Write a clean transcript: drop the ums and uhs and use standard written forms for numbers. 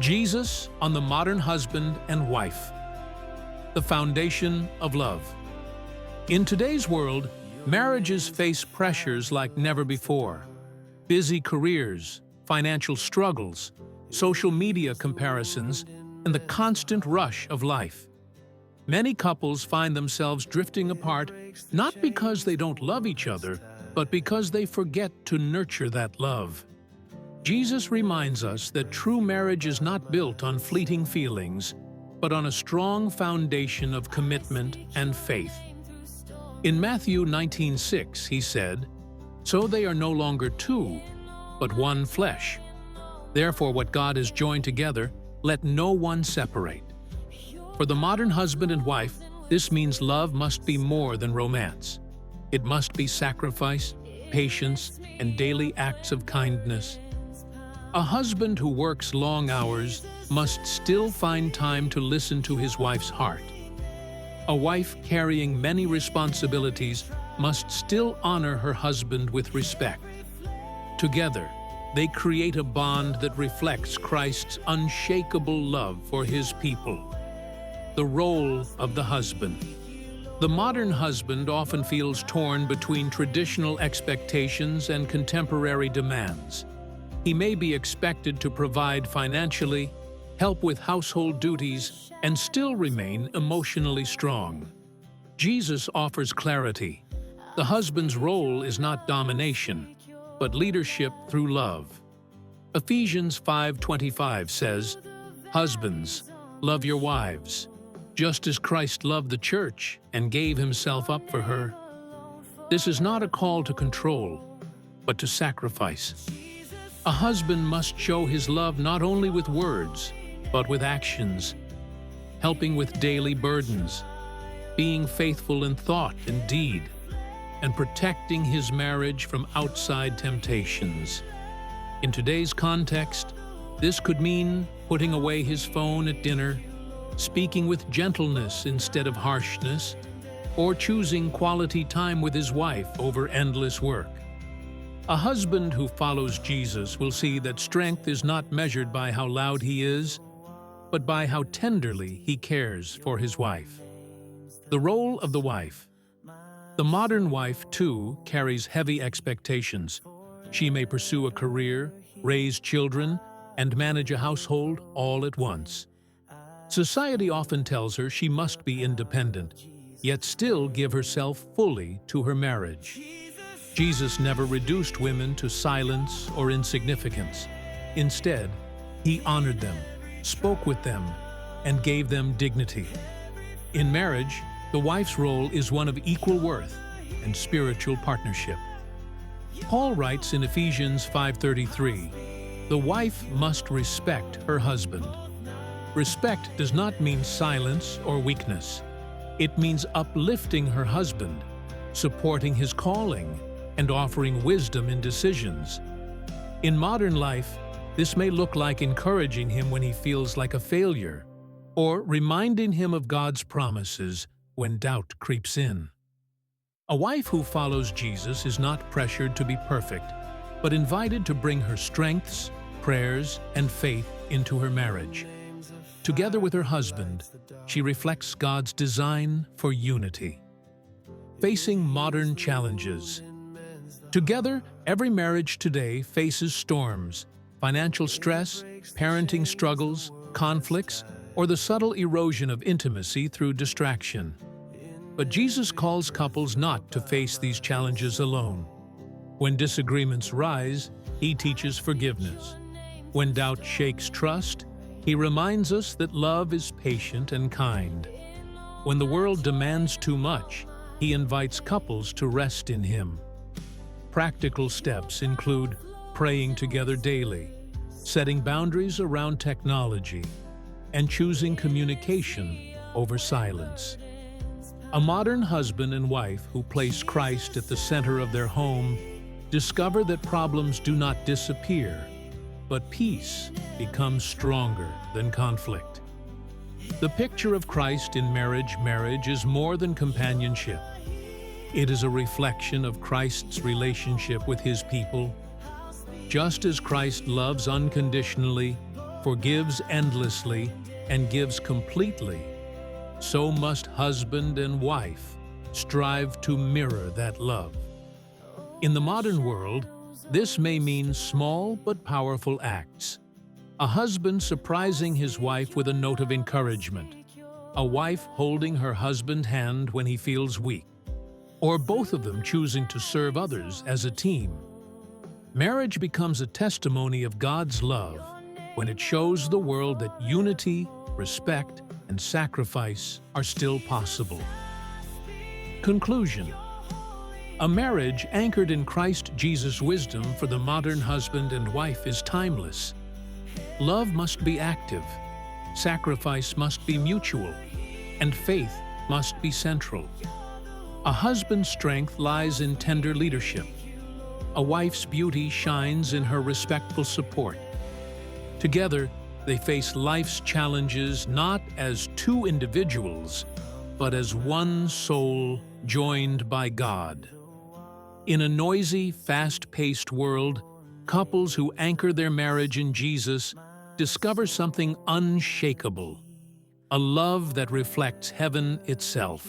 Jesus on the modern husband and wife. The foundation of love. In today's world, marriages face pressures like never before. Busy careers, financial struggles, social media comparisons, and the constant rush of life. Many couples find themselves drifting apart not because they don't love each other, but because they forget to nurture that love. Jesus reminds us that true marriage is not built on fleeting feelings, but on a strong foundation of commitment and faith. In Matthew 19:6, he said, "So they are no longer two, but one flesh. Therefore what God has joined together, let no one separate." For the modern husband and wife, this means love must be more than romance. It must be sacrifice, patience, and daily acts of kindness. A husband who works long hours must still find time to listen to his wife's heart. A wife carrying many responsibilities must still honor her husband with respect. Together, they create a bond that reflects Christ's unshakable love for his people. The role of the husband. The modern husband often feels torn between traditional expectations and contemporary demands. He may be expected to provide financially, help with household duties, and still remain emotionally strong. Jesus offers clarity. The husband's role is not domination, but leadership through love. Ephesians 5:25 says, "Husbands, love your wives, just as Christ loved the church and gave himself up for her." This is not a call to control, but to sacrifice. A husband must show his love not only with words, but with actions, helping with daily burdens, being faithful in thought and deed, and protecting his marriage from outside temptations. In today's context, this could mean putting away his phone at dinner, speaking with gentleness instead of harshness, or choosing quality time with his wife over endless work. A husband who follows Jesus will see that strength is not measured by how loud he is, but by how tenderly he cares for his wife. The role of the wife. The modern wife, too, carries heavy expectations. She may pursue a career, raise children, and manage a household all at once. Society often tells her she must be independent, yet still give herself fully to her marriage. Jesus never reduced women to silence or insignificance. Instead, he honored them, spoke with them, and gave them dignity. In marriage, the wife's role is one of equal worth and spiritual partnership. Paul writes in Ephesians 5:33, "The wife must respect her husband." Respect does not mean silence or weakness. It means uplifting her husband, supporting his calling, and offering wisdom in decisions. In modern life, this may look like encouraging him when he feels like a failure, or reminding him of God's promises when doubt creeps in. A wife who follows Jesus is not pressured to be perfect, but invited to bring her strengths, prayers, and faith into her marriage. Together with her husband, she reflects God's design for unity. Facing modern challenges. Together, every marriage today faces storms, financial stress, parenting struggles, conflicts, or the subtle erosion of intimacy through distraction. But Jesus calls couples not to face these challenges alone. When disagreements rise, he teaches forgiveness. When doubt shakes trust, he reminds us that love is patient and kind. When the world demands too much, he invites couples to rest in him. Practical steps include praying together daily, setting boundaries around technology, and choosing communication over silence. A modern husband and wife who place Christ at the center of their home discover that problems do not disappear, but peace becomes stronger than conflict. The picture of Christ in marriage is more than companionship. It is a reflection of Christ's relationship with his people. Just as Christ loves unconditionally, forgives endlessly, and gives completely, so must husband and wife strive to mirror that love. In the modern world, this may mean small but powerful acts. A husband surprising his wife with a note of encouragement, a wife holding her husband's hand when he feels weak, or both of them choosing to serve others as a team. Marriage becomes a testimony of God's love when it shows the world that unity, respect, and sacrifice are still possible. Conclusion. A marriage anchored in Christ Jesus' wisdom for the modern husband and wife is timeless. Love must be active, sacrifice must be mutual, and faith must be central. A husband's strength lies in tender leadership. A wife's beauty shines in her respectful support. Together, they face life's challenges not as two individuals, but as one soul joined by God. In a noisy, fast-paced world, couples who anchor their marriage in Jesus discover something unshakable, a love that reflects heaven itself.